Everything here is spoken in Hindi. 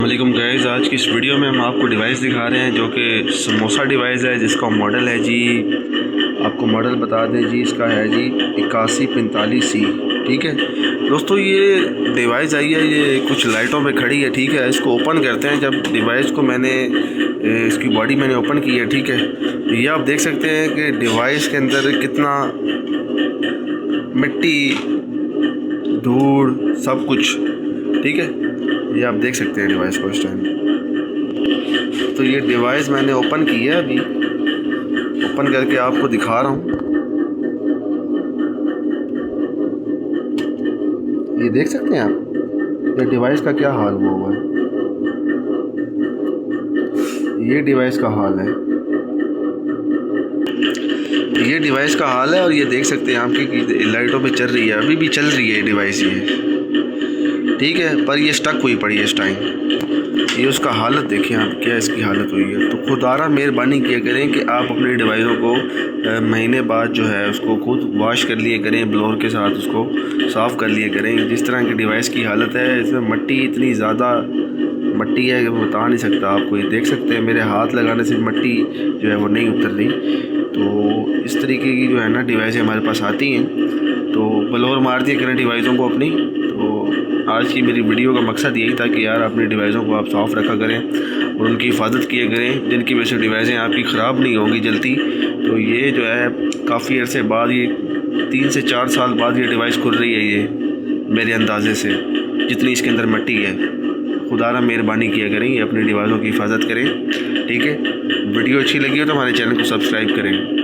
वालेकुम गाइस, आज की इस वीडियो में हम आपको डिवाइस दिखा रहे हैं जो कि समोसा डिवाइस है, जिसका मॉडल है जी, आपको मॉडल बता दें जी, इसका है जी 8145C। ठीक है दोस्तों, ये डिवाइस आई है, ये कुछ लाइटों पे खड़ी है। ठीक है, इसको ओपन करते हैं। जब डिवाइस को मैंने इसकी बॉडी मैंने ओपन की है, ठीक है, ये आप देख सकते हैं कि डिवाइस के अंदर कितना मिट्टी, धूल, सब कुछ। ठीक है, ये आप देख सकते हैं डिवाइस को इस टाइम। तो ये डिवाइस मैंने ओपन की है, अभी ओपन करके आपको दिखा रहा हूँ। ये देख सकते हैं आप, ये डिवाइस का क्या हाल हुआ है। ये डिवाइस का हाल है, ये डिवाइस का हाल है। और ये देख सकते हैं आपकी लाइटों पे चल रही है, अभी भी चल रही है ये डिवाइस, ये ठीक है, पर ये स्टक हुई पड़ी है इस टाइम। ये उसका हालत देखें आप, क्या इसकी हालत हुई है। तो खुदारा मेहरबानी किया करें कि आप अपने डिवाइसों को महीने बाद जो है उसको खुद वॉश कर लिए करें, ब्लोअर के साथ उसको साफ़ कर लिए करें। जिस तरह की डिवाइस की हालत है, इसमें मट्टी इतनी ज़्यादा मट्टी है कि बता नहीं सकता आपको। ये देख सकते हैं मेरे हाथ लगाने से मट्टी जो है वो नहीं उतर रही। तो इस तरीके की जो है ना डिवाइसें हमारे पास आती हैं, तो ब्लोअर मार दिया करें डिवाइसों को अपनी। तो आज की मेरी वीडियो का मकसद यही था कि यार अपनी डिवाइसों को आप साफ़ रखा करें और उनकी हिफाजत किया करें, जिनकी वजह से डिवाइसें आपकी ख़राब नहीं होंगी जल्दी। तो ये जो है काफ़ी अरसे बाद, ये 3 से 4 साल बाद ये डिवाइस खुल रही है, ये मेरे अंदाजे से, जितनी इसके अंदर मट्टी है। खुदारा मेहरबानी किया करें, ये अपनी डिवाइसों की हिफाजत करें। ठीक है, वीडियो अच्छी लगी हो तो हमारे चैनल को सब्सक्राइब करें।